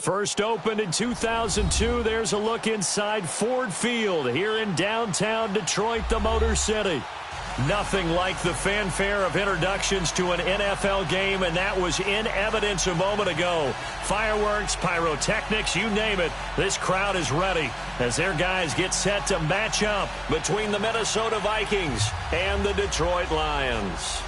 First opened in 2002, there's a look inside Ford Field here in downtown Detroit, the Motor City. Nothing like the fanfare of introductions to an NFL game, and that was in evidence a moment ago. Fireworks, pyrotechnics, you name it, this crowd is ready as their guys get set to match up between the Minnesota Vikings and the Detroit Lions.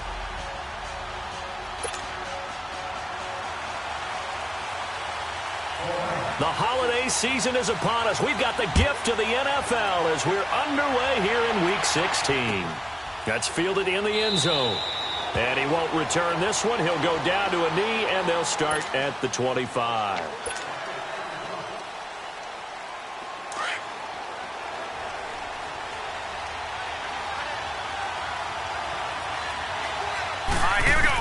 The holiday season is upon us. We've got the gift of the NFL as we're underway here in Week 16. That's fielded in the end zone. And he won't return this one. He'll go down to a knee, and they'll start at the 25. Here we go.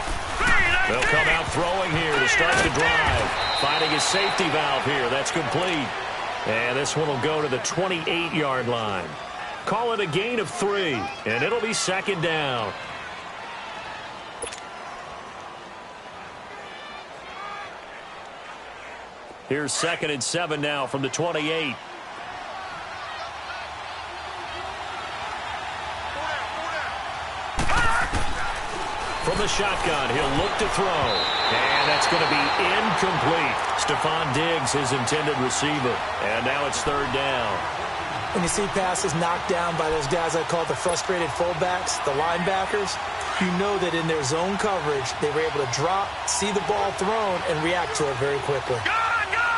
They'll come out throwing here to start the drive. Finding his safety valve here. That's complete. And this one will go to the 28-yard line. Call it a gain of 3, and it'll be second down. Here's 2nd and 7 now from the 28. From the shotgun, he'll look to throw. And that's going to be incomplete. Stephon Diggs, his intended receiver. And now it's 3rd down. When you see passes knocked down by those guys I call the frustrated fullbacks, the linebackers, you know that in their zone coverage, they were able to drop, see the ball thrown, and react to it very quickly. Gone!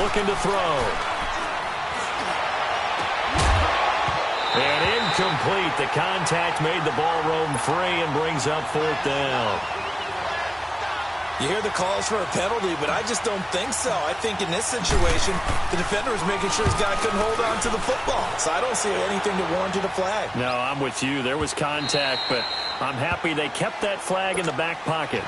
Looking to throw. And incomplete. The contact made the ball roam free and brings up 4th down. You hear the calls for a penalty, but I just don't think so. I think in this situation, the defender was making sure his guy couldn't hold on to the football. So I don't see anything to warrant a flag. No, I'm with you. There was contact, but I'm happy they kept that flag in the back pocket.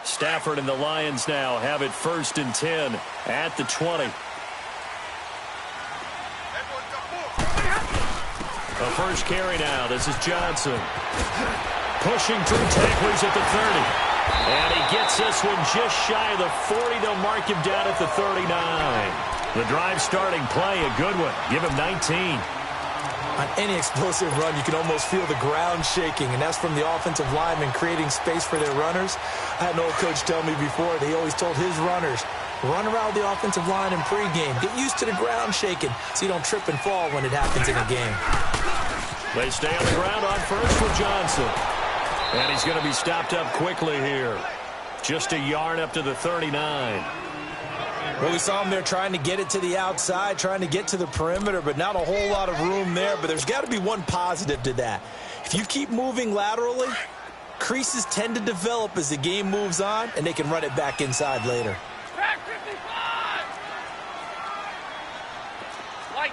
Stafford and the Lions now have it 1st and 10 at the 20. A first carry now. This is Johnson. Pushing through tacklers at the 30. And he gets this one just shy of the 40. They'll mark him down at the 39. The drive starting play, a good one. Give him 19. On any explosive run, you can almost feel the ground shaking, and that's from the offensive linemen creating space for their runners. I had an old coach tell me before, he always told his runners, run around the offensive line in pregame. Get used to the ground shaking so you don't trip and fall when it happens in a game. They stay on the ground on first for Johnson. And he's going to be stopped up quickly here. Just a yard up to the 39. Well, we saw him there trying to get it to the outside, trying to get to the perimeter, but not a whole lot of room there. But there's got to be one positive to that. If you keep moving laterally, creases tend to develop as the game moves on, and they can run it back inside later. Back 55! Light.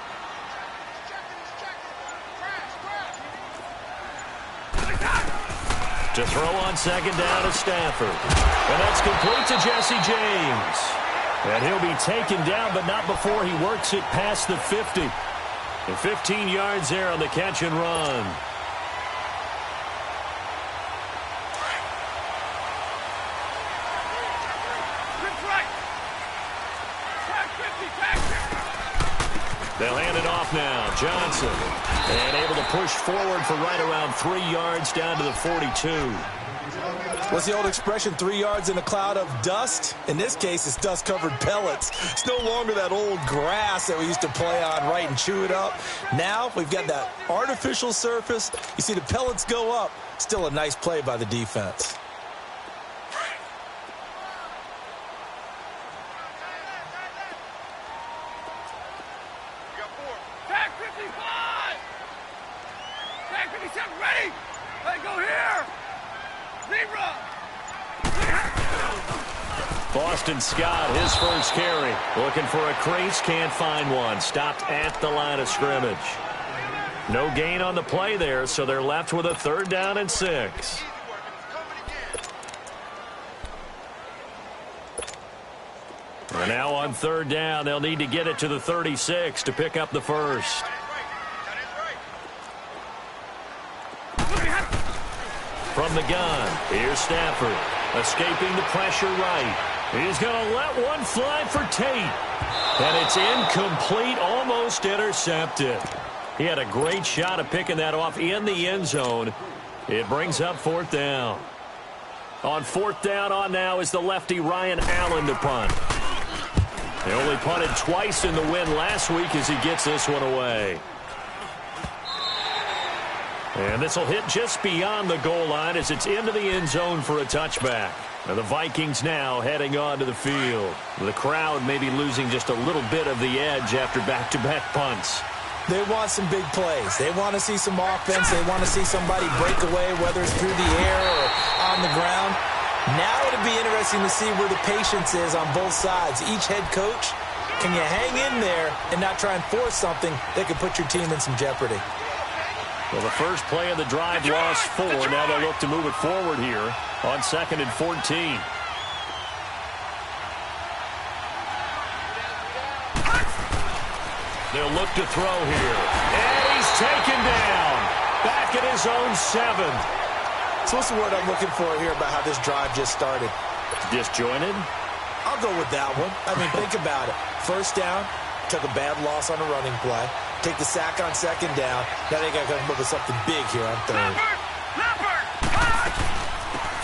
To throw on 2nd down to Stafford. And that's complete to Jesse James. And he'll be taken down, but not before he works it past the 50. And 15 yards there on the catch and run. They'll hand it off now. Johnson. And able to push forward for right around 3 yards down to the 42. What's the old expression, 3 yards in a cloud of dust? In this case, it's dust-covered pellets. It's no longer that old grass that we used to play on, right, and chew it up. Now we've got that artificial surface. You see the pellets go up. Still a nice play by the defense. Back 55! Back 57, ready! Hey, go here! Zebra! Boston Scott, his first carry. Looking for a crease, can't find one. Stopped at the line of scrimmage. No gain on the play there, so they're left with a 3rd down and 6. Now on third down, they'll need to get it to the 36 to pick up the first. From the gun, here's Stafford. Escaping the pressure right. He's going to let one fly for Tate. And it's incomplete, almost intercepted. He had a great shot at picking that off in the end zone. It brings up fourth down. On fourth down on now is the lefty Ryan Allen to punt. He only punted twice in the win last week as he gets this one away. And this will hit just beyond the goal line as it's into the end zone for a touchback. And the Vikings now heading onto the field. The crowd may be losing just a little bit of the edge after back-to-back punts. They want some big plays. They want to see some offense. They want to see somebody break away, whether it's through the air or on the ground. Now it'll be interesting to see where the patience is on both sides. Each head coach, can you hang in there and not try and force something that could put your team in some jeopardy? Well, the first play of the drive lost 4. Now they'll look to move it forward here on 2nd and 14. They'll look to throw here. And he's taken down. Back at his own 7. So what's the word I'm looking for here about how this drive just started? Disjointed? I'll go with that one. I mean, think about it. First down, took a bad loss on a running play. Take the sack on second down. Now they got to come up with something big here on third.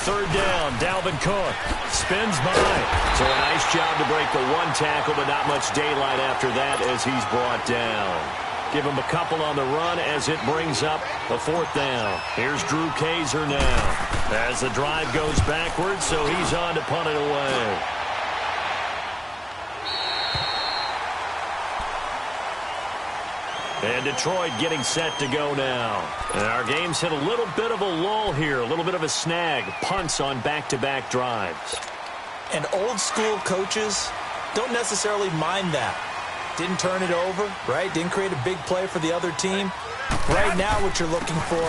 Third down, Dalvin Cook spins by. So a nice job to break the one tackle, but not much daylight after that as he's brought down. Give him a couple on the run as it brings up the fourth down. Here's Drew Kaiser now as the drive goes backwards, so he's on to punt it away. And Detroit getting set to go now. And our game's hit a little bit of a lull here, a little bit of a snag. Punts on back-to-back drives. And old school coaches don't necessarily mind that. Didn't turn it over, right? Didn't create a big play for the other team. Right now what you're looking for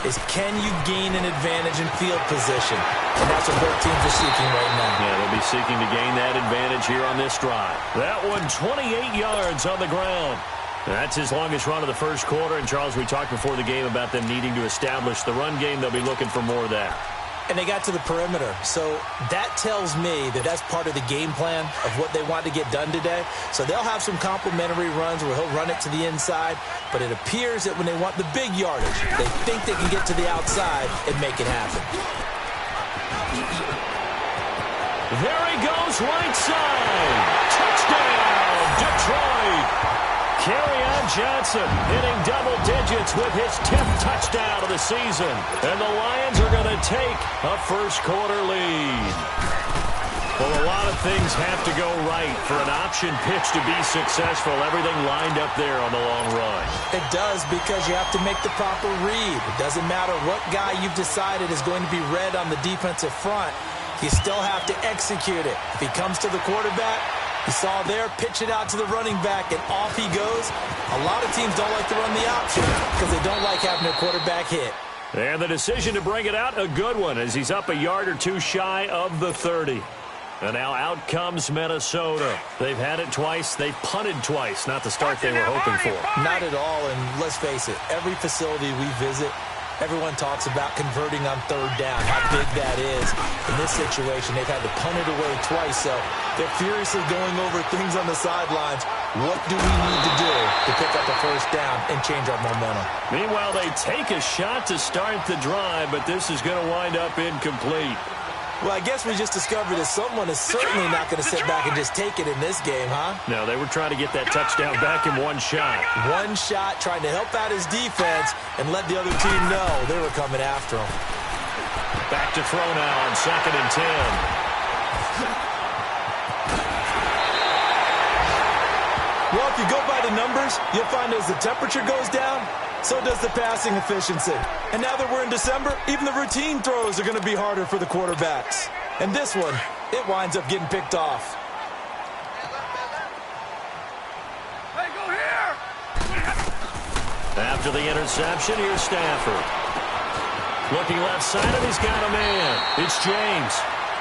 is can you gain an advantage in field position? And that's what both teams are seeking right now. Yeah, they'll be seeking to gain that advantage here on this drive. That one 28 yards on the ground. That's his longest run of the first quarter. And, Charles, we talked before the game about them needing to establish the run game. They'll be looking for more of that. And they got to the perimeter. So that tells me that that's part of the game plan of what they want to get done today. So they'll have some complimentary runs where he'll run it to the inside. But it appears that when they want the big yardage, they think they can get to the outside and make it happen. There he goes, right side. Touchdown, Detroit. Kerryon Johnson hitting double digits with his 10th touchdown of the season. And the Lions are going to take a first quarter lead. Well, a lot of things have to go right for an option pitch to be successful. Everything lined up there on the long run. It does, because you have to make the proper read. It doesn't matter what guy you've decided is going to be read on the defensive front. You still have to execute it. If he comes to the quarterback, you saw there, pitch it out to the running back, and off he goes. A lot of teams don't like to run the option because they don't like having their quarterback hit. And the decision to bring it out, a good one, as he's up a yard or two shy of the 30. And now out comes Minnesota. They've had it twice. They've punted twice. Not the start they were hoping for. Not at all, and let's face it, every facility we visit, everyone talks about converting on third down, how big that is. In this situation, they've had to punt it away twice, so they're furiously going over things on the sidelines. What do we need to do to pick up the first down and change our momentum? Meanwhile, they take a shot to start the drive, but this is going to wind up incomplete. Well, I guess we just discovered that someone is certainly not going to sit back and just take it in this game, huh? No, they were trying to get that touchdown back in one shot. One shot, trying to help out his defense and let the other team know they were coming after him. Back to throw now on 2nd and 10. Well, if you go by the numbers, you'll find as the temperature goes down, so does the passing efficiency. And now that we're in December, even the routine throws are going to be harder for the quarterbacks. And this one, it winds up getting picked off. Hey, go here! After the interception, here's Stafford. Looking left side, and he's got a man. It's James.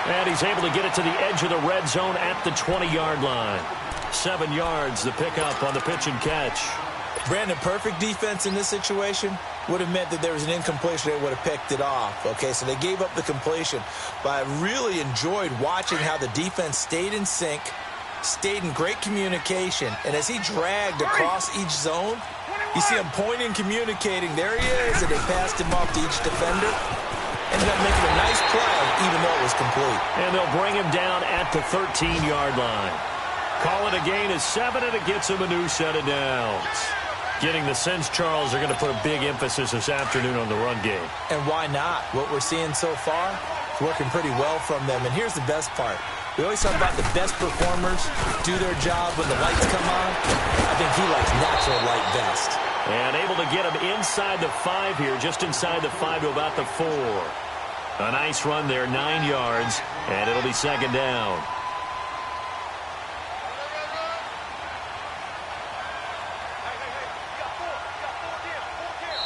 And he's able to get it to the edge of the red zone at the 20-yard line. 7 yards, the pickup on the pitch and catch. Brandon, perfect defense in this situation would have meant that there was an incompletion. They would have picked it off. Okay, so they gave up the completion. But I really enjoyed watching how the defense stayed in sync, stayed in great communication. And as he dragged across each zone, you see him pointing, communicating. There he is, and they passed him off to each defender. Ended up making a nice play, even though it was complete. And they'll bring him down at the 13-yard line. Call it a gain of 7, and it gets him a new set of downs. Getting the sense Charles are going to put a big emphasis this afternoon on the run game. And why not? What we're seeing so far is working pretty well from them. And here's the best part. We always talk about the best performers do their job when the lights come on. I think he likes natural light best. And able to get him inside the 5 here, just inside the 5 to about the 4. A nice run there, 9 yards, and it'll be second down.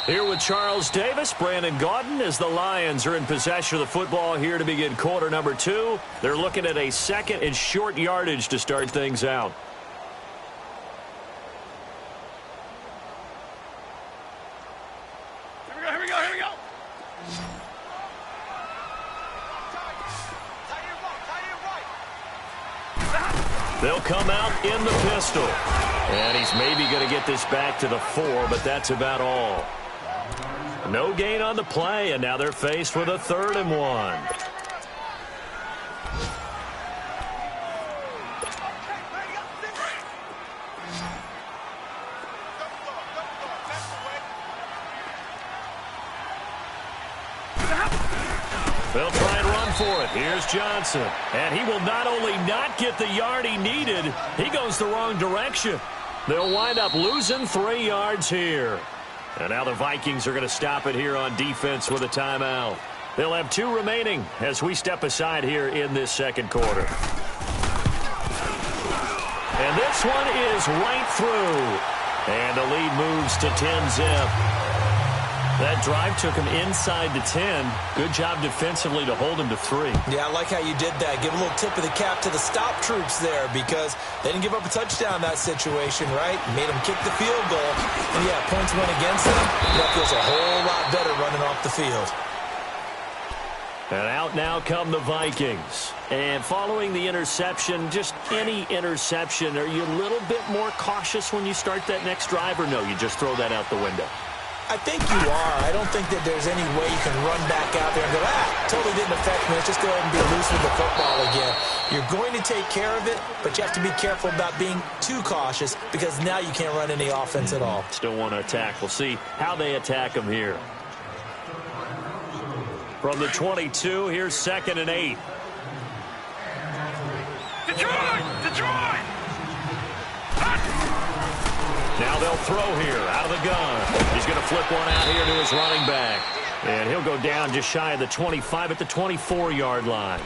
Here with Charles Davis, Brandon Gaudin, as the Lions are in possession of the football here to begin quarter number 2. They're looking at a second and short yardage to start things out. Here we go. They'll come out in the pistol. And he's maybe going to get this back to the 4, but that's about all. No gain on the play, and now they're faced with a 3rd and 1. They'll try and run for it. Here's Johnson. And he will not only not get the yard he needed, he goes the wrong direction. They'll wind up losing 3 yards here. And now the Vikings are going to stop it here on defense with a timeout. They'll have 2 remaining as we step aside here in this second quarter. And this one is right through. And the lead moves to 10-zip. That drive took him inside the 10. Good job defensively to hold him to 3. Yeah, I like how you did that. Give a little tip of the cap to the stop troops there because they didn't give up a touchdown in that situation, right? Made them kick the field goal. And, yeah, points went against them. That feels a whole lot better running off the field. And out now come the Vikings. And following the interception, just any interception, are you a little bit more cautious when you start that next drive, or no, you just throw that out the window? I think you are. I don't think that there's any way you can run back out there and go, totally didn't affect me. Let's just go ahead and be loose with the football again. You're going to take care of it, but you have to be careful about being too cautious because now you can't run any offense at all. Still want to attack. We'll see how they attack them here. From the 22, here's 2nd and 8. Detroit! Now they'll throw here out of the gun. He's going to flip one out here to his running back. And he'll go down just shy of the 25 at the 24-yard line.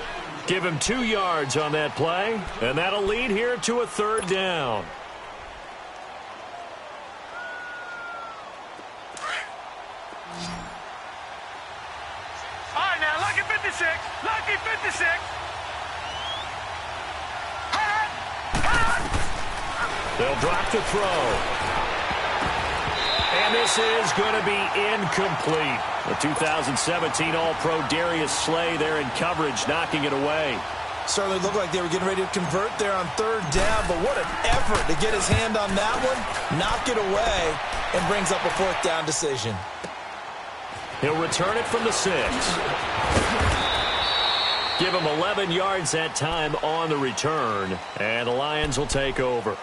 Give him 2 yards on that play, and that'll lead here to a 3rd down. All right, now, lucky 56. Lucky 56. They'll drop to throw. And this is going to be incomplete. The 2017 All-Pro Darius Slay there in coverage, knocking it away. Certainly looked like they were getting ready to convert there on 3rd down, but what an effort to get his hand on that one, knock it away, and brings up a 4th down decision. He'll return it from the 6. Give him 11 yards that time on the return, and the Lions will take over.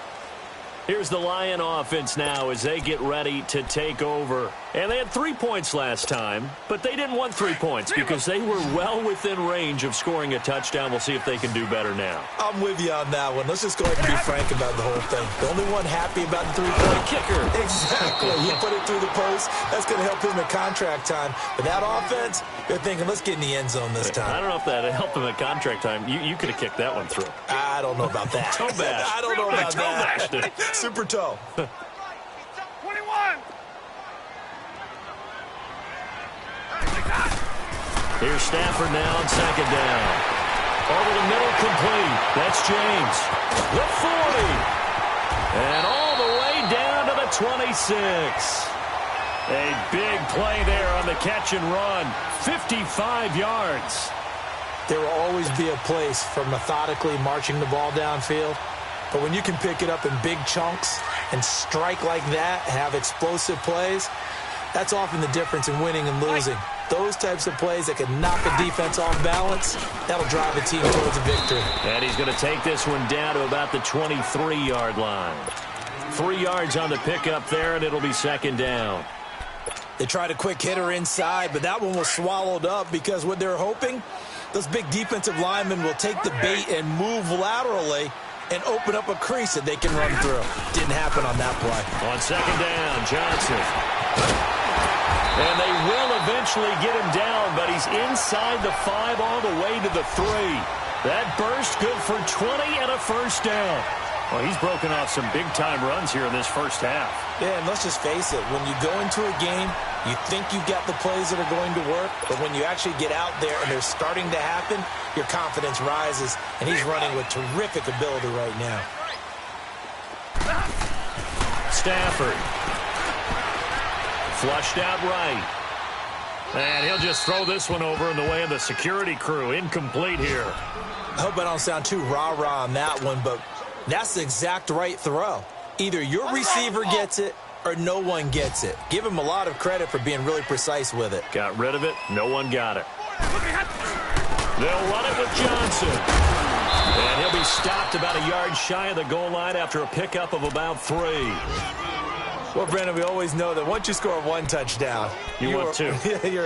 Here's the Lion offense now as they get ready to take over. And they had 3 points last time, but they didn't want 3 points because they were well within range of scoring a touchdown. We'll see if they can do better now. I'm with you on that one. Let's just go ahead and be frank about the whole thing. The only one happy about the 3-point kicker. Exactly. He put it through the post. That's going to help him in contract time. But that offense, they're thinking, let's get in the end zone this time. I don't know if that helped him at contract time. You could have kicked that one through. I don't know about that. Toe bash. I don't know about that. Toe Super toe. 21. Here's Stafford now on 2nd down. Over the middle, complete. That's James. The 40. And all the way down to the 26. A big play there on the catch and run. 55 yards. There will always be a place for methodically marching the ball downfield. But when you can pick it up in big chunks and strike like that, have explosive plays, that's often the difference in winning and losing. Those types of plays that can knock a defense off balance, that'll drive a team towards a victory. And he's going to take this one down to about the 23-yard line. 3 yards on the pickup there, and it'll be second down. They tried a quick hitter inside, but that one was swallowed up because what they're hoping, those big defensive linemen will take the bait and move laterally and open up a crease that they can run through. Didn't happen on that play. On second down, Johnson. And they will eventually get him down, but he's inside the 5 all the way to the 3. That burst good for 20 and a first down. Well, he's broken off some big-time runs here in this first half. Yeah, and let's just face it. When you go into a game, you think you've got the plays that are going to work, but when you actually get out there and they're starting to happen, your confidence rises, and he's running with terrific ability right now. Stafford. Flushed out right. And he'll just throw this one over in the way of the security crew. Incomplete here. I hope I don't sound too rah-rah on that one, but that's the exact right throw. Either your receiver gets it or no one gets it. Give him a lot of credit for being really precise with it. Got rid of it. No one got it. They'll run it with Johnson. And he'll be stopped about a yard shy of the goal line after a pickup of about 3. Well, Brandon, we always know that once you score one touchdown, you're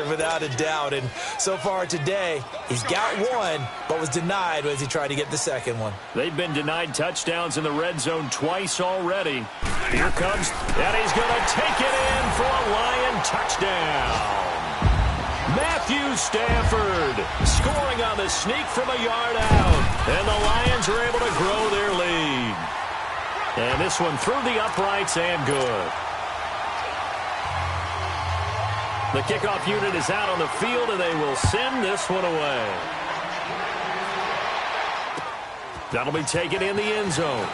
without a doubt. And so far today, he's got one, but was denied as he tried to get the second one. They've been denied touchdowns in the red zone twice already. Here comes, and he's going to take it in for a Lion touchdown. Matthew Stafford scoring on the sneak from a yard out. And the Lions are able to grow their lead. And this one through the uprights and good. The kickoff unit is out on the field, and they will send this one away. That'll be taken in the end zone.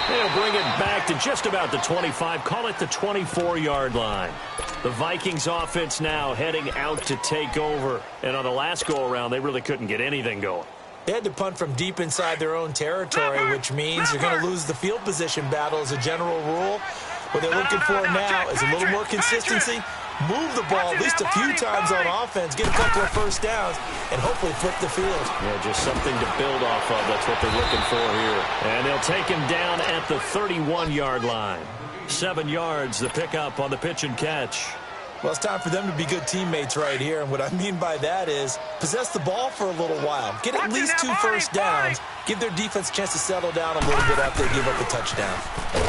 They'll bring it back to just about the 25, call it the 24-yard line. The Vikings offense now heading out to take over. And on the last go-around, they really couldn't get anything going. They had to punt from deep inside their own territory, which means you're going to lose the field position battle as a general rule. What they're looking for now is a little more consistency, move the ball at least a few times on offense, get a couple of first downs, and hopefully flip the field. Yeah, just something to build off of. That's what they're looking for here. And they'll take him down at the 31-yard line. 7 yards, the pickup on the pitch and catch. Well, it's time for them to be good teammates right here. And what I mean by that is possess the ball for a little while. Get at least 2 first downs. Give their defense a chance to settle down a little bit after they give up a touchdown.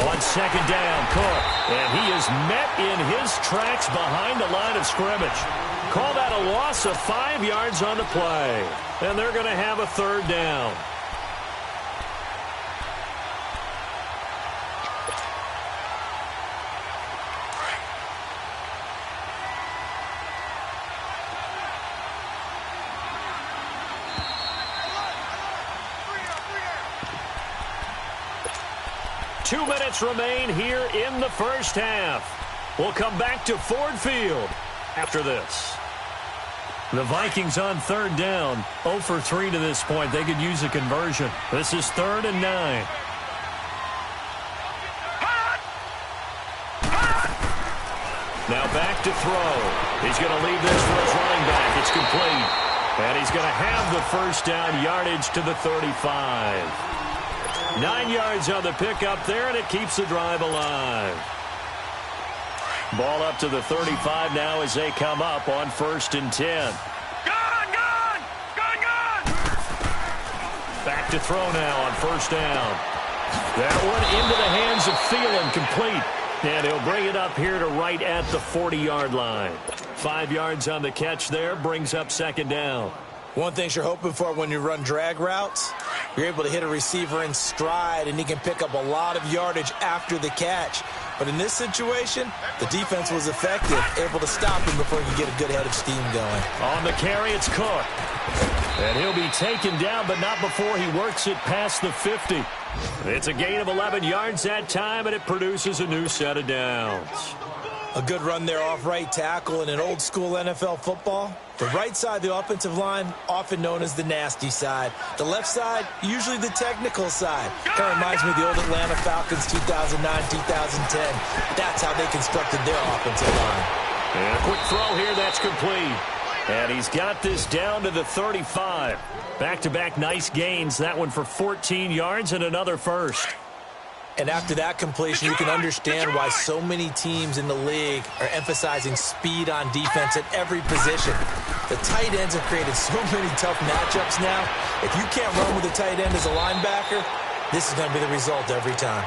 On second down, Cook. And he is met in his tracks behind the line of scrimmage. Call that a loss of 5 yards on the play. And they're going to have a third down. Two minutes remain here in the first half. We'll come back to Ford Field after this. The Vikings on third down. 0 for 3 to this point. They could use a conversion. This is 3rd and 9. Now back to throw. He's going to leave this for his running back. It's complete. And he's going to have the first down, yardage to the 35. 9 yards on the pickup there, and it keeps the drive alive. Ball up to the 35 now as they come up on 1st and 10. Gone! Back to throw now on 1st down. That one into the hands of Thielen, complete. And he'll bring it up here to right at the 40-yard line. 5 yards on the catch there, brings up 2nd down. One thing you're hoping for when you run drag routes, you're able to hit a receiver in stride, and he can pick up a lot of yardage after the catch. But in this situation, the defense was effective, able to stop him before he could get a good head of steam going. On the carry, it's Cook. And he'll be taken down, but not before he works it past the 50. It's a gain of 11 yards that time, and it produces a new set of downs. A good run there off right tackle in an old-school NFL football. The right side of the offensive line, often known as the nasty side. The left side, usually the technical side. Kind of reminds me of the old Atlanta Falcons 2009-2010. That's how they constructed their offensive line. And a quick throw here, that's complete. And he's got this down to the 35. Back-to-back nice gains. That one for 14 yards and another first. And after that completion, you can understand why so many teams in the league are emphasizing speed on defense at every position. The tight ends have created so many tough matchups now. If you can't run with a tight end as a linebacker, this is going to be the result every time.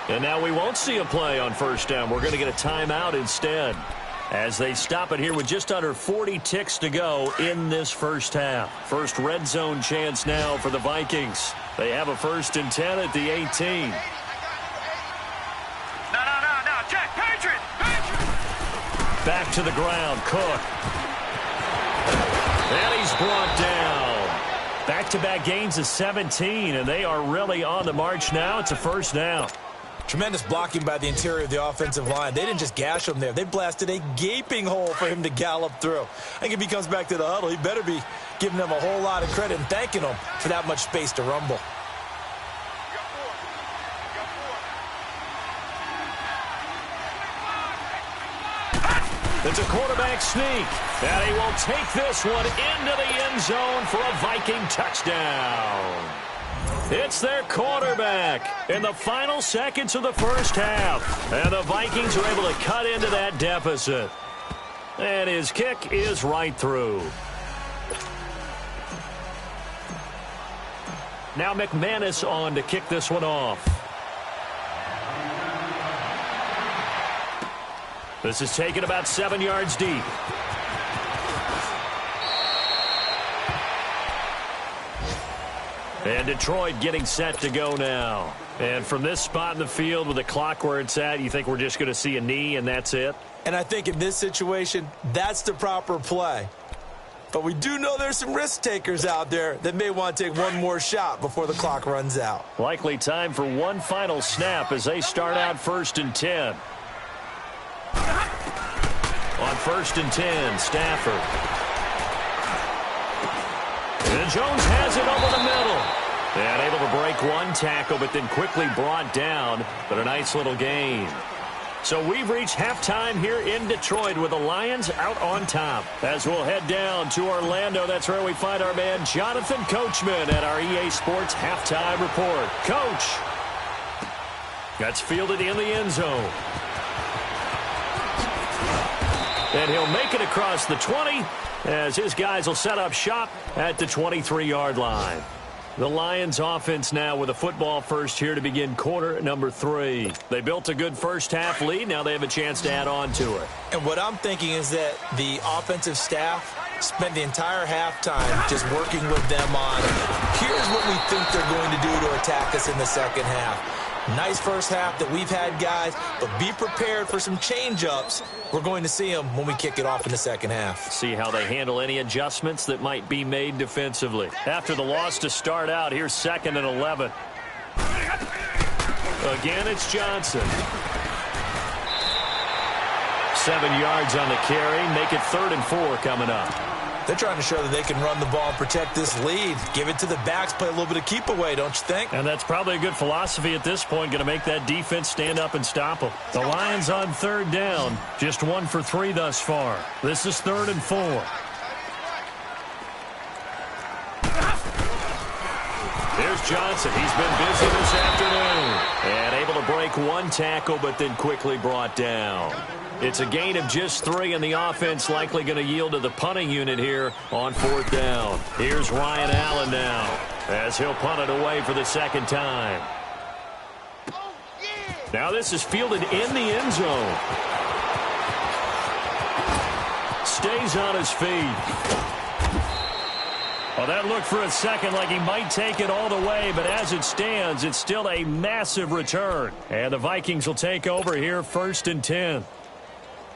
And now we won't see a play on first down. We're going to get a timeout instead, as they stop it here with just under 40 ticks to go in this first half. First red zone chance now for the Vikings. They have a 1st and 10 at the 18. No, check, Patriot! Back to the ground, Cook. And he's brought down. Back-to-back gains of 17, and they are really on the march now. It's a first down. Tremendous blocking by the interior of the offensive line. They didn't just gash him there. They blasted a gaping hole for him to gallop through. I think if he comes back to the huddle, he better be giving them a whole lot of credit and thanking them for that much space to rumble. It's a quarterback sneak, and he will take this one into the end zone for a Viking touchdown. It's their quarterback in the final seconds of the first half, and the Vikings are able to cut into that deficit. And his kick is right through. Now McManus on to kick this one off. This is taken about 7 yards deep. And Detroit getting set to go now. And from this spot in the field with the clock where it's at, you think we're just going to see a knee and that's it? And I think in this situation, that's the proper play. But we do know there's some risk takers out there that may want to take one more shot before the clock runs out. Likely time for one final snap as they start out 1st and 10. On 1st and 10, Stafford. And Jones has it over the middle. And able to break one tackle, but then quickly brought down. But a nice little gain. So we've reached halftime here in Detroit with the Lions out on top. As we'll head down to Orlando, that's where we find our man Jonathan Coachman at our EA Sports Halftime Report. Coach. That's fielded in the end zone. And he'll make it across the 20 as his guys will set up shop at the 23-yard line. The Lions offense now with a football first here to begin quarter number 3. They built a good first half lead. Now they have a chance to add on to it. And what I'm thinking is that the offensive staff spent the entire halftime just working with them on, here's what we think they're going to do to attack us in the second half. Nice first half that we've had, guys, but be prepared for some change-ups. We're going to see them when we kick it off in the second half. See how they handle any adjustments that might be made defensively. After the loss to start out, here's 2nd and 11. Again, it's Johnson. 7 yards on the carry. Make it 3rd and 4 coming up. They're trying to show that they can run the ball and protect this lead. Give it to the backs, play a little bit of keep away, don't you think? And that's probably a good philosophy at this point, going to make that defense stand up and stop them. The Lions on 3rd down, just 1 for 3 thus far. This is 3rd and 4. Here's Johnson. He's been busy this afternoon. And able to break one tackle, but then quickly brought down. It's a gain of just 3, and the offense likely going to yield to the punting unit here on 4th down. Here's Ryan Allen now as he'll punt it away for the 2nd time. Now this is fielded in the end zone. Stays on his feet. Well, that looked for a second like he might take it all the way, but as it stands, it's still a massive return. And the Vikings will take over here 1st and 10.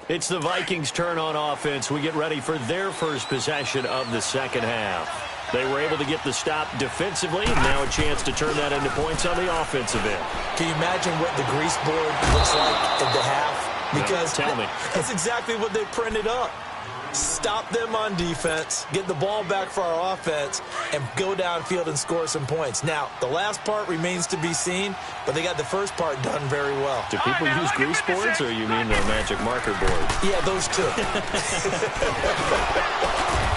It's the Vikings' turn on offense. We get ready for their first possession of the second half. They were able to get the stop defensively, and now a chance to turn that into points on the offensive end. Can you imagine what the grease board looks like at the half? Because tell me. That's exactly what they printed up. Stop them on defense, get the ball back for our offense, and go downfield and score some points. Now, the last part remains to be seen, but they got the first part done very well. Do people use grease boards, or you mean the magic marker board? Yeah, those two.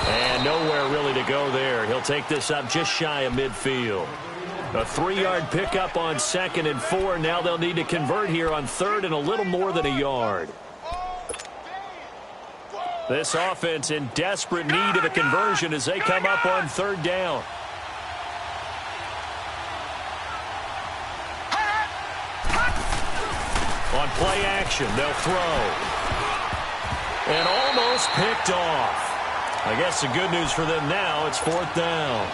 And nowhere really to go there. He'll take this up just shy of midfield. A 3-yard pickup on 2nd and 4. Now they'll need to convert here on 3rd and a little more than a yard. This offense in desperate need of a conversion as they come up on 3rd down. On play action, they'll throw. And almost picked off. I guess the good news for them now, it's 4th down.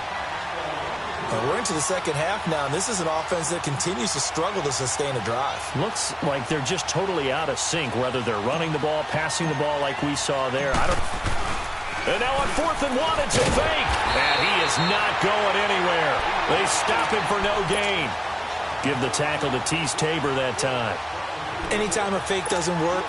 And we're into the second half now, and this is an offense that continues to struggle to sustain a drive. Looks like they're just totally out of sync, whether they're running the ball, passing the ball like we saw there. And now on 4th and 1, it's a fake. And he is not going anywhere. They stop him for no gain. Give the tackle to Tease Tabor that time. Anytime a fake doesn't work,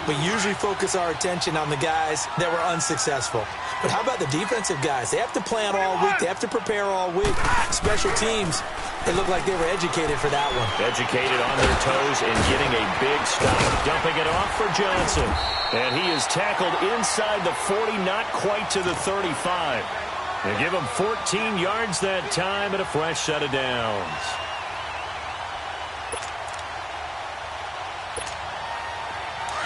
we usually focus our attention on the guys that were unsuccessful. But how about the defensive guys? They have to plan all week. They have to prepare all week. Special teams, they look like they were educated for that one. Educated on their toes and getting a big stop. Dumping it off for Johnson. And he is tackled inside the 40, not quite to the 35. They give him 14 yards that time and a fresh set of downs.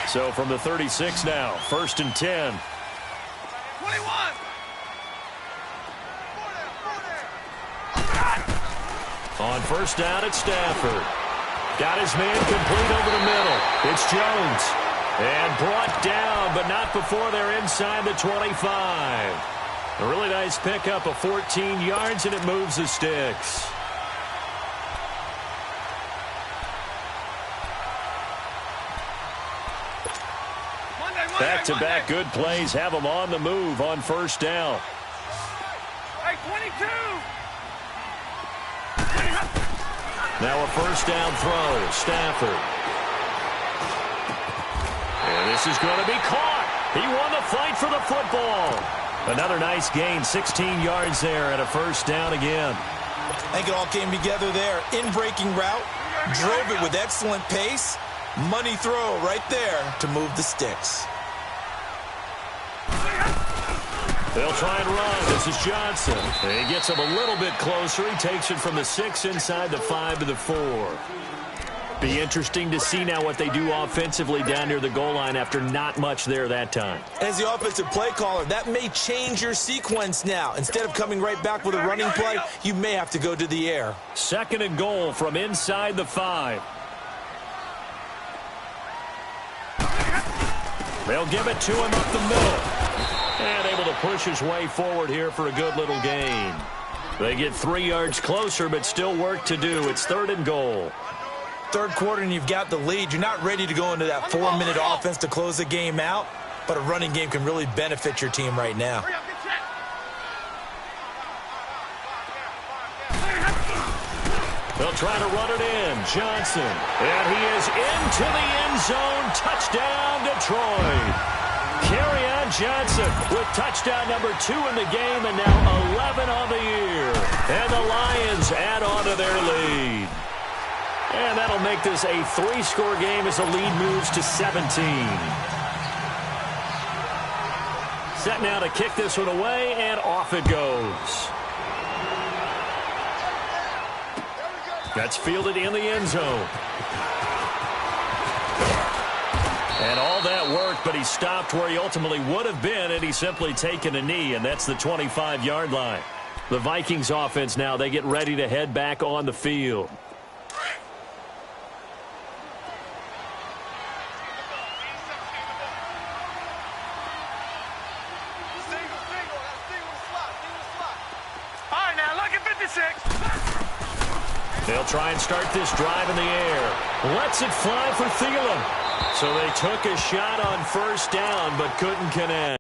So from the 36 now, 1st and 10. 21. On 1st down at Stafford. Got his man complete over the middle. It's Jones. And brought down, but not before they're inside the 25. A really nice pickup of 14 yards, and it moves the sticks. Back-to-back good plays have them on the move on 1st down. Hey, 22. Now a 1st down throw. Stafford. And this is going to be caught. He won the fight for the football. Another nice gain, 16 yards there and a 1st down again. I think it all came together there. In-breaking route, drove it with excellent pace. Money throw right there to move the sticks. They'll try and run. This is Johnson. He gets him a little bit closer. He takes it from the 6 inside the 5 to the 4. Be interesting to see now what they do offensively down near the goal line after not much there that time. As the offensive play caller, that may change your sequence now. Instead of coming right back with a running play, you may have to go to the air. 2nd and goal from inside the 5. They'll give it to him up the middle. And able to push his way forward here for a good little gain. They get 3 yards closer, but still work to do. It's 3rd and goal. 3rd quarter and you've got the lead. You're not ready to go into that 4-minute offense to close the game out, but a running game can really benefit your team right now. They'll try to run it in. Johnson. And he is into the end zone. Touchdown, Detroit. Kerryon Johnson with touchdown number 2 in the game and now 11 on the year. And the Lions add on to their lead. And that'll make this a 3-score game as the lead moves to 17. Set now to kick this one away, and off it goes. That's fielded in the end zone. And all that worked, but he stopped where he ultimately would have been, and he's simply taken a knee, and that's the 25-yard line. The Vikings offense now, they get ready to head back on the field. They'll try and start this drive in the air. Lets it fly for Thielen. So they took a shot on first down but couldn't connect.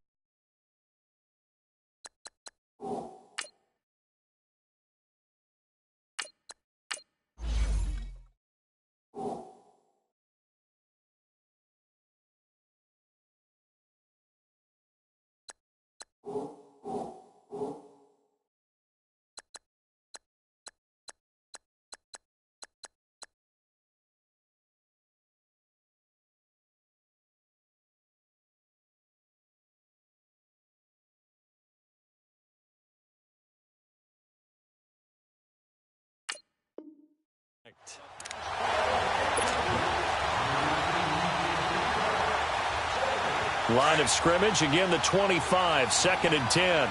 Line of scrimmage, again the 25, 2nd and 10.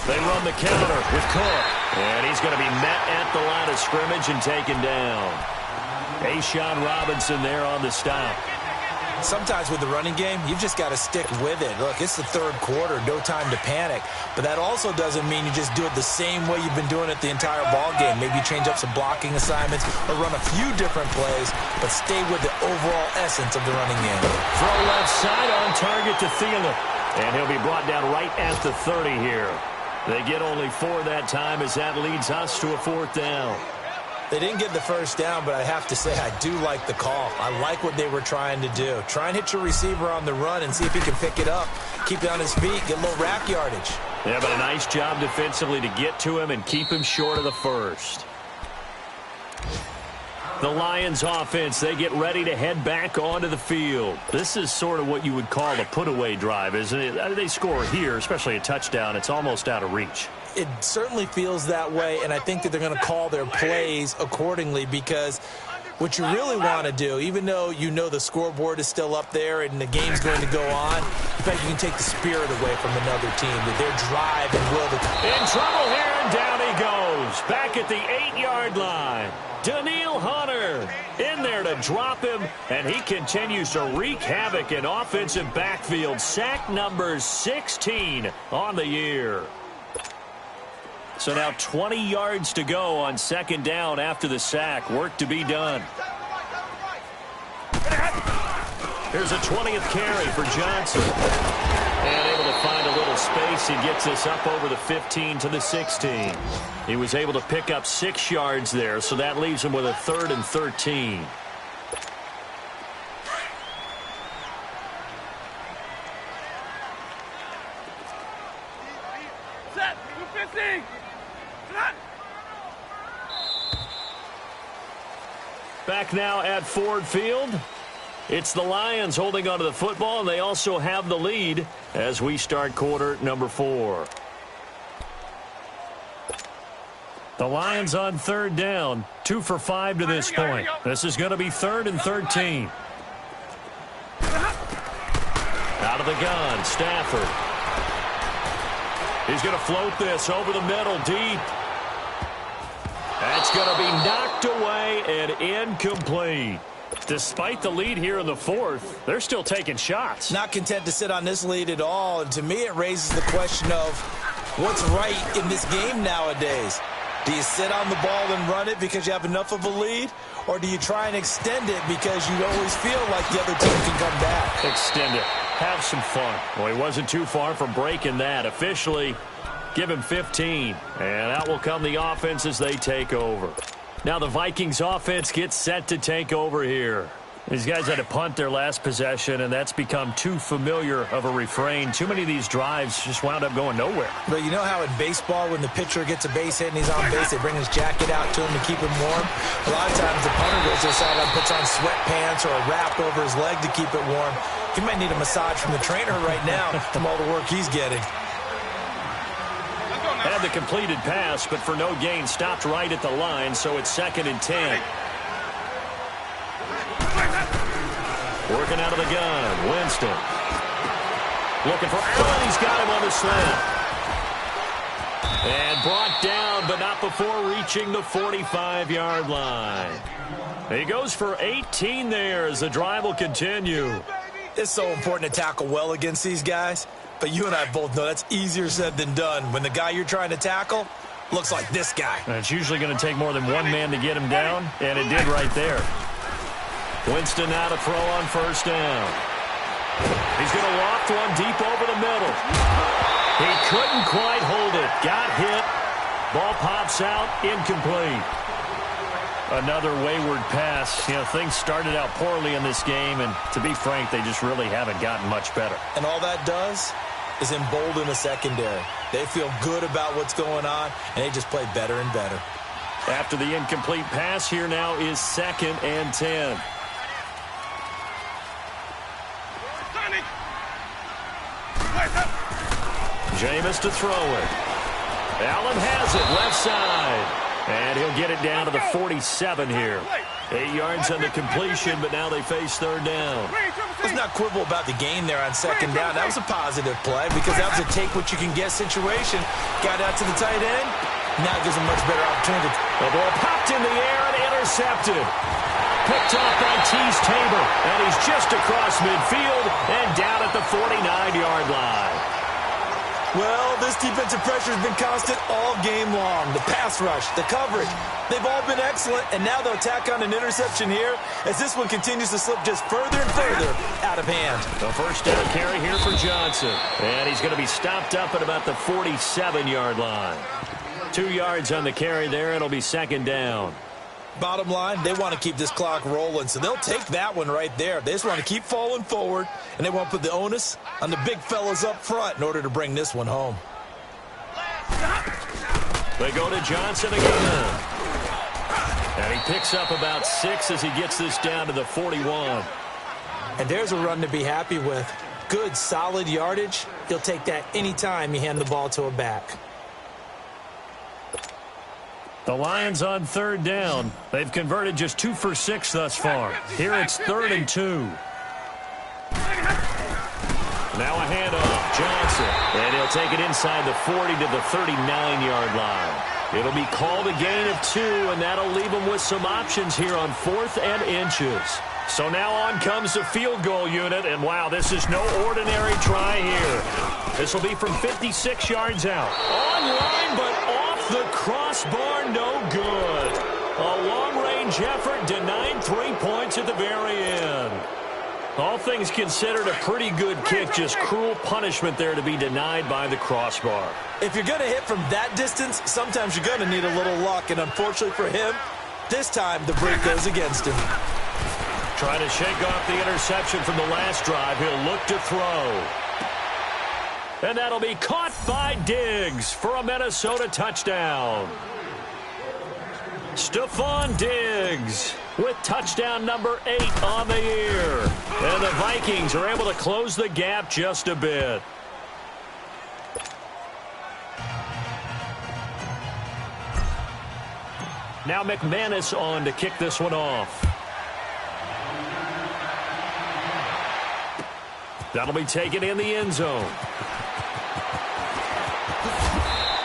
They run the counter with Cook. And he's going to be met at the line of scrimmage and taken down. A'Shawn Robinson there on the stop. Sometimes with the running game, you've just got to stick with it. Look, it's the third quarter, no time to panic. But that also doesn't mean you just do it the same way you've been doing it the entire ball game. Maybe you change up some blocking assignments or run a few different plays, but stay with the overall essence of the running game. Throw left side on target to Thielen. And he'll be brought down right at the 30 here. They get only 4 that time as that leads us to a 4th down. They didn't get the first down, but I have to say I do like the call. I like what they were trying to do. Try and hit your receiver on the run and see if he can pick it up. Keep it on his feet, get a little rack yardage. Yeah, but a nice job defensively to get to him and keep him short of the first. The Lions offense, they get ready to head back onto the field. This is sort of what you would call a put-away drive, isn't it? They score here, especially a touchdown. It's almost out of reach. It certainly feels that way, and I think that they're going to call their plays accordingly because what you really want to do, even though you know the scoreboard is still up there and the game's going to go on, in fact, you can take the spirit away from another team, that their drive and will. In trouble here, and down he goes. Back at the 8-yard line. Daniil Hunter in there to drop him, and he continues to wreak havoc in offensive backfield. Sack number 16 on the year. So now 20 yards to go on 2nd down after the sack. Work to be done. Here's a 20th carry for Johnson. And able to find a little space. He gets us up over the 15 to the 16. He was able to pick up 6 yards there, so that leaves him with a 3rd and 13. Set, 250. Back now at Ford Field. It's the Lions holding onto the football, and they also have the lead as we start quarter number 4. The Lions on 3rd down, 2 for 5 to this point. This is going to be 3rd and 13. Out of the gun, Stafford. He's going to float this over the middle, deep. That's going to be knocked away and incomplete. Despite the lead here in the 4th, they're still taking shots. Not content to sit on this lead at all. And to me, it raises the question of what's right in this game nowadays. Do you sit on the ball and run it because you have enough of a lead? Or do you try and extend it because you always feel like the other team can come back? Extend it. Have some fun. Well, he wasn't too far from breaking that. Officially, give him 15. And out will come the offense as they take over. Now the Vikings offense gets set to take over here. These guys had to punt their last possession, and that's become too familiar of a refrain. Too many of these drives just wound up going nowhere. But you know how in baseball, when the pitcher gets a base hit and he's on base, they bring his jacket out to him to keep him warm? A lot of times the punter goes to the sideline, puts on sweatpants or a wrap over his leg to keep it warm. He might need a massage from the trainer right now from all the work he's getting. Had the completed pass, but for no gain, stopped right at the line, so it's 2nd and 10. Working out of the gun, Winston. Looking for Allen, he's got him on the slant. And brought down, but not before reaching the 45-yard line. He goes for 18 there as the drive will continue. It's so important to tackle well against these guys, but you and I both know that's easier said than done when the guy you're trying to tackle looks like this guy. And it's usually going to take more than one man to get him down, and it did right there. Winston now to throw on first down. He's going to loft one deep over the middle. He couldn't quite hold it. Got hit. Ball pops out, incomplete. Another wayward pass. You know, things started out poorly in this game, and to be frank, they just really haven't gotten much better. And all that does is embolden the secondary. They feel good about what's going on, and they just play better and better. After the incomplete pass, here now is 2nd and 10. Jameis to throw it. Allen has it, left side. And he'll get it down to the 47 here. 8 yards on the completion, but now they face third down. Let's not quibble about the gain there on second down. That was a positive play because that was a take-what-you-can-get situation. Got out to the tight end. Now it gives him much better opportunity. The ball popped in the air and intercepted. Picked off by Tease Tabor. And he's just across midfield and down at the 49-yard line. Well, this defensive pressure has been constant all game long. The pass rush, the coverage, they've all been excellent, and now they'll tack on an interception here as this one continues to slip just further and further out of hand. The first down carry here for Johnson, and he's going to be stopped up at about the 47-yard line. 2 yards on the carry there. It'll be second down. Bottom line, they want to keep this clock rolling, so they'll take that one right there. They just want to keep falling forward, and they want to put the onus on the big fellas up front in order to bring this one home. They go to Johnson again. And he picks up about 6 as he gets this down to the 41. And there's a run to be happy with. Good, solid yardage. He'll take that anytime you hand the ball to a back. The Lions on third down. They've converted just 2 for 6 thus far. Here it's 3rd and 2. Now a handoff. Johnson. And he'll take it inside the 40 to the 39-yard line. It'll be called a gain of 2, and that'll leave them with some options here on 4th and inches. So now on comes the field goal unit, and wow, this is no ordinary try here. This will be from 56 yards out. Online, but off the crossbar, no good. A long-range effort denied 3 points at the very end. All things considered, a pretty good kick, just cruel punishment there to be denied by the crossbar. If you're going to hit from that distance, sometimes you're going to need a little luck, and unfortunately for him, this time the break goes against him. Trying to shake off the interception from the last drive. He'll look to throw. And that'll be caught by Diggs for a Minnesota touchdown. Stephon Diggs with touchdown number 8 on the year. And the Vikings are able to close the gap just a bit. Now McManus on to kick this one off. That'll be taken in the end zone.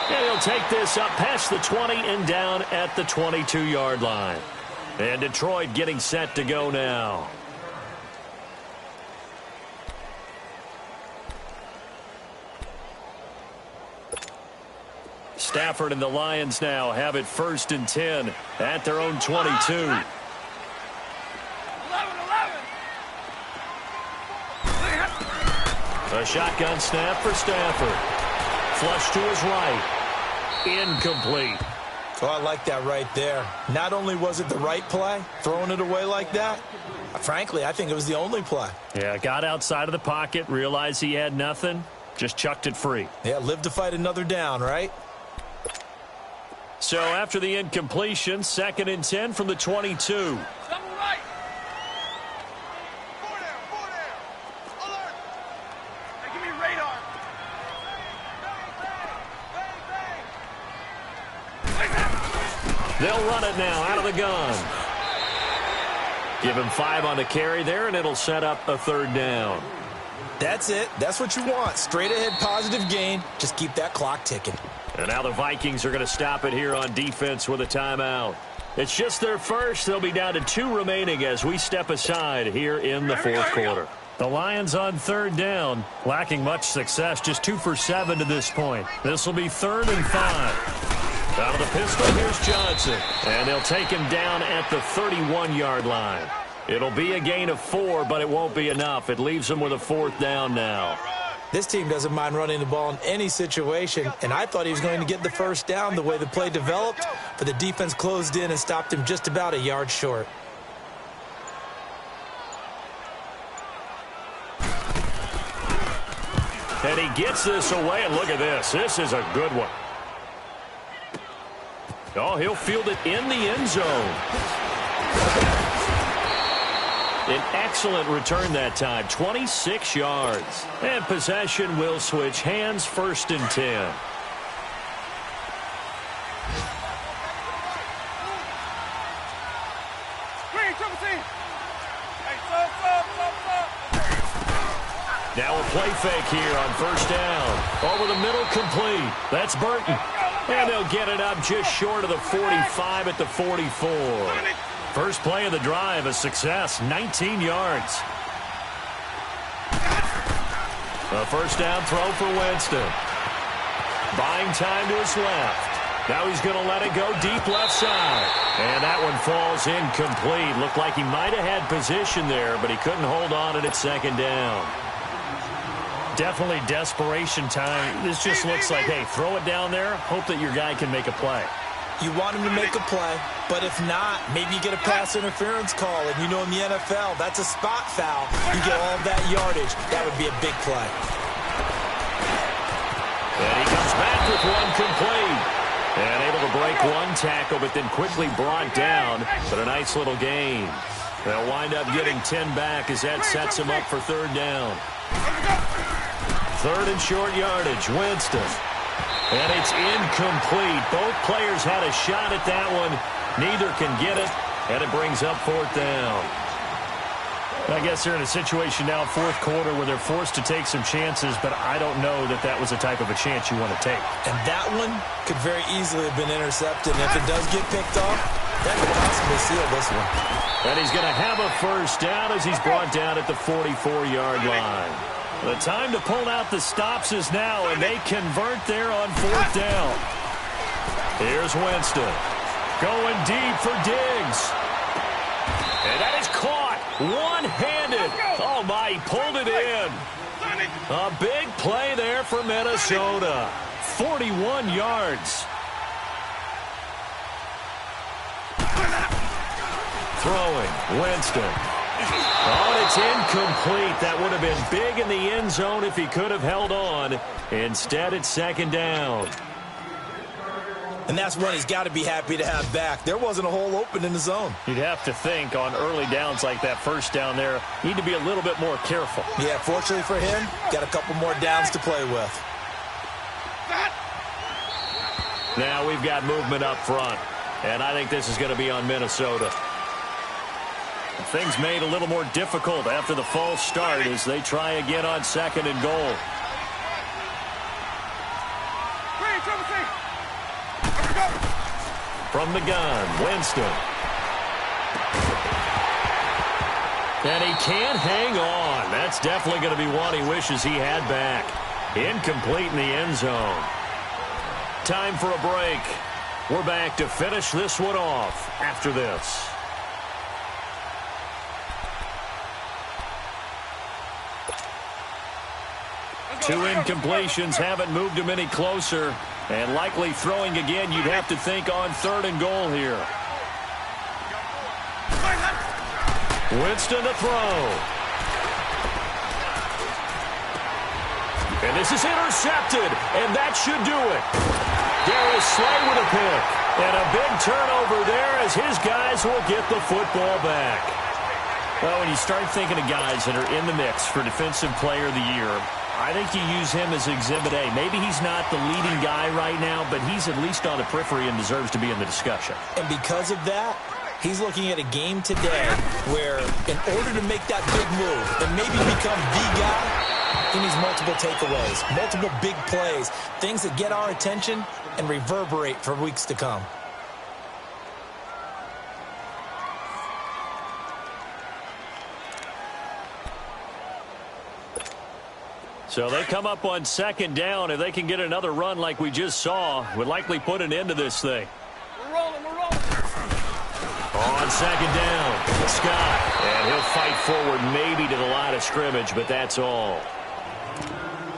And he'll take this up past the 20 and down at the 22-yard line. And Detroit getting set to go now. Stafford and the Lions now have it 1st and 10 at their own 22. A shotgun snap for Stafford. Flush to his right. Incomplete. Oh, I like that right there. Not only was it the right play, throwing it away like that, frankly, I think it was the only play. Yeah, got outside of the pocket, realized he had nothing, just chucked it free. Yeah, live to fight another down, right? So after the incompletion, 2nd and 10 from the 22. They'll run it now out of the gun. Give him 5 on the carry there, and it'll set up a 3rd down. That's it. That's what you want. Straight ahead positive gain. Just keep that clock ticking. And now the Vikings are going to stop it here on defense with a timeout. It's just their first. They'll be down to 2 remaining as we step aside here in the 4th quarter. The Lions on 3rd down, lacking much success, just 2 for 7 to this point. This will be 3rd and 5. Out of the pistol, here's Johnson. And they'll take him down at the 31-yard line. It'll be a gain of 4, but it won't be enough. It leaves them with a 4th down now. This team doesn't mind running the ball in any situation, and I thought he was going to get the 1st down the way the play developed, but the defense closed in and stopped him just about a yard short. And he gets this away, and look at this. This is a good one. Oh, he'll field it in the end zone. An excellent return that time, 26 yards. And possession will switch hands, 1st and 10. Now a play fake here on 1st down. Over the middle, complete. That's Burton. And they'll get it up just short of the 45 at the 44. First play of the drive, a success, 19 yards. A 1st down throw for Winston. Buying time to his left. Now he's going to let it go deep left side. And that one falls incomplete. Looked like he might have had position there, but he couldn't hold on at 2nd down. Definitely desperation time. This just looks like, hey, throw it down there, hope that your guy can make a play. You want him to make a play, but if not, maybe you get a pass interference call. And you know in the NFL, that's a spot foul. You get all of that yardage. That would be a big play. And he comes back with one complete. And able to break one tackle, but then quickly brought down. But a nice little gain. They'll wind up getting 10 back as that sets him up for 3rd down. 3rd and short yardage, Winston. And it's incomplete. Both players had a shot at that one. Neither can get it, and it brings up 4th down. I guess they're in a situation now, 4th quarter, where they're forced to take some chances, but I don't know that that was the type of a chance you want to take. And that one could very easily have been intercepted. And if it does get picked off, that could possibly seal this one. And he's going to have a 1st down as he's brought down at the 44-yard line. The time to pull out the stops is now, and they convert there on 4th down. Here's Winston. Going deep for Diggs. And that is caught. One-handed. Oh, my, he pulled it in. A big play there for Minnesota. 41 yards. Throwing, Winston. Oh, and it's incomplete. That would have been big in the end zone if he could have held on. Instead, it's 2nd down. And that's one he's got to be happy to have back. There wasn't a hole open in the zone. You'd have to think on early downs like that 1st down there, need to be a little bit more careful. Yeah, fortunately for him, got a couple more downs to play with. Now we've got movement up front, and I think this is going to be on Minnesota. Things made a little more difficult after the false start as they try again on 2nd and goal. From the gun, Winston. And he can't hang on. That's definitely going to be one he wishes he had back. Incomplete in the end zone. Time for a break. We're back to finish this one off after this. Two incompletions haven't moved him any closer. And likely throwing again, you'd have to think on 3rd and goal here. Winston to throw. And this is intercepted, and that should do it. Darius Slay with a pick. And a big turnover there as his guys will get the football back. Well, when you start thinking of guys that are in the mix for Defensive Player of the Year, I think you use him as Exhibit A. Maybe he's not the leading guy right now, but he's at least on the periphery and deserves to be in the discussion. And because of that, he's looking at a game today where in order to make that big move and maybe become the guy, he needs multiple takeaways, multiple big plays, things that get our attention and reverberate for weeks to come. So they come up on second down. If they can get another run like we just saw, would likely put an end to this thing. We're rolling. On second down, Scott. And he'll fight forward maybe to the line of scrimmage, but that's all.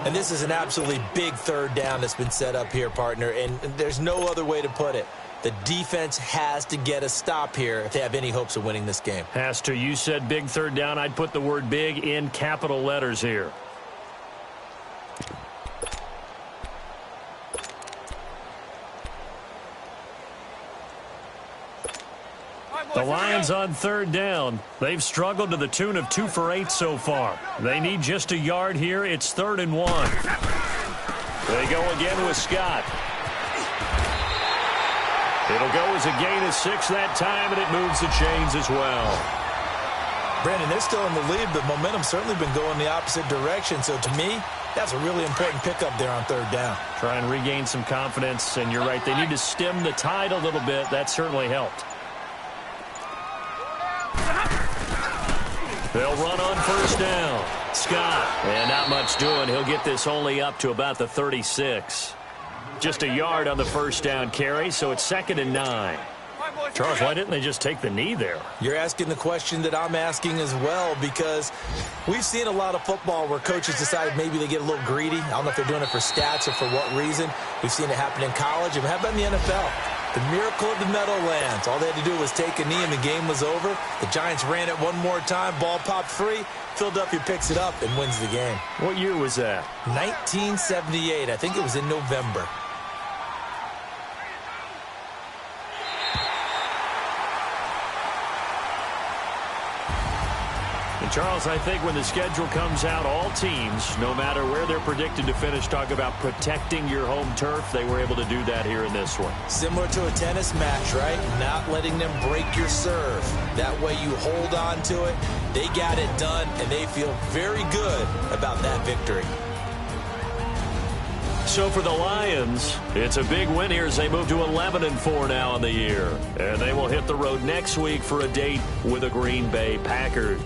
And this is an absolutely big third down that's been set up here, partner, and there's no other way to put it. The defense has to get a stop here if they have any hopes of winning this game. Has to. You said big third down. I'd put the word big in capital letters here. The Lions on third down. They've struggled to the tune of 2 for 8 so far. They need just a yard here. It's 3rd and 1. They go again with Scott. It'll go as a gain of 6 that time, and it moves the chains as well. Brandon, they're still in the lead, but momentum's certainly been going the opposite direction. So to me, that's a really important pickup there on third down. Try and regain some confidence, and you're right. They need to stem the tide a little bit. That certainly helped. They'll run on first down. Scott, and not much doing. He'll get this only up to about the 36. Just a yard on the first down carry, so it's 2nd and 9. Charles, why didn't they just take the knee there? You're asking the question that I'm asking as well, because we've seen a lot of football where coaches decide maybe they get a little greedy. I don't know if they're doing it for stats or for what reason. We've seen it happen in college. And how about in the NFL? The miracle of the Meadowlands. All they had to do was take a knee and the game was over. The Giants ran it one more time. Ball popped free. Philadelphia picks it up and wins the game. What year was that? 1978. I think it was in November. And Charles, I think when the schedule comes out, all teams, no matter where they're predicted to finish, talk about protecting your home turf. They were able to do that here in this one. Similar to a tennis match, right? Not letting them break your serve. That way you hold on to it. They got it done, and they feel very good about that victory. So for the Lions, it's a big win here as they move to 11-4 now in the year. And they will hit the road next week for a date with the Green Bay Packers.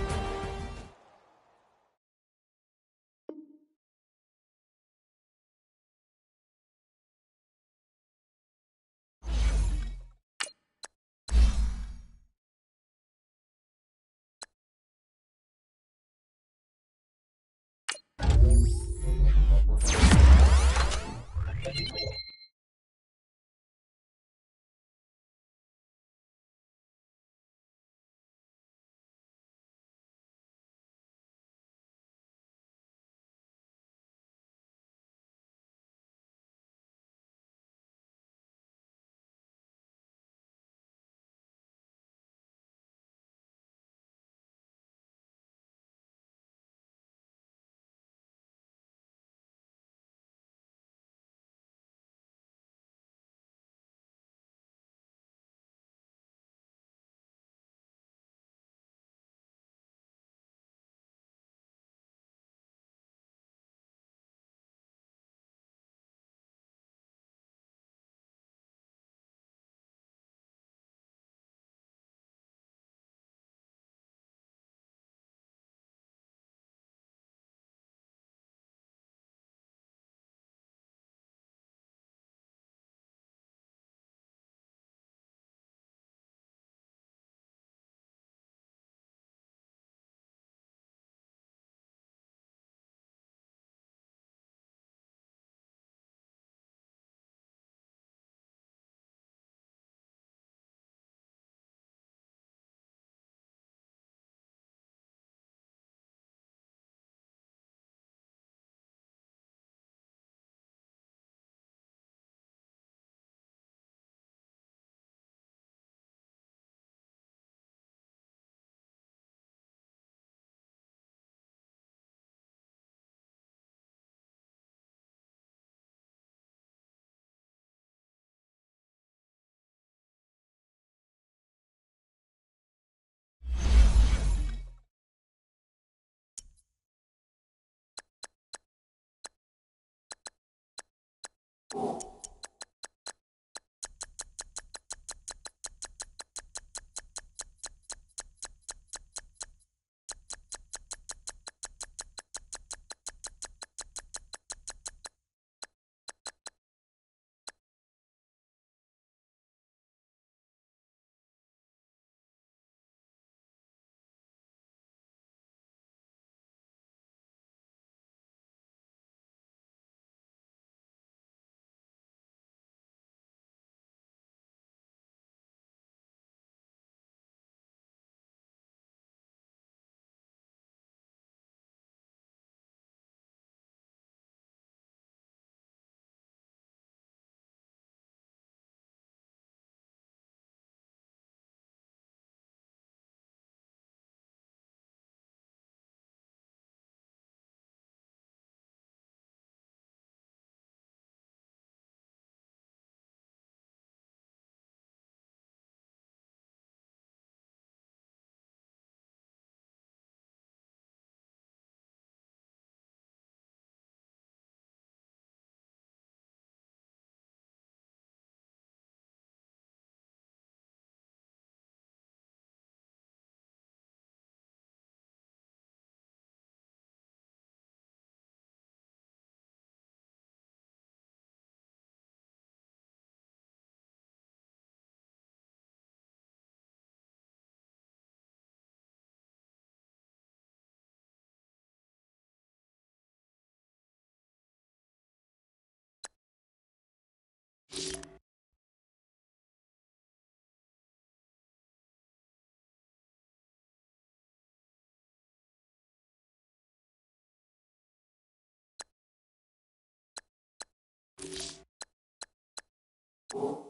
you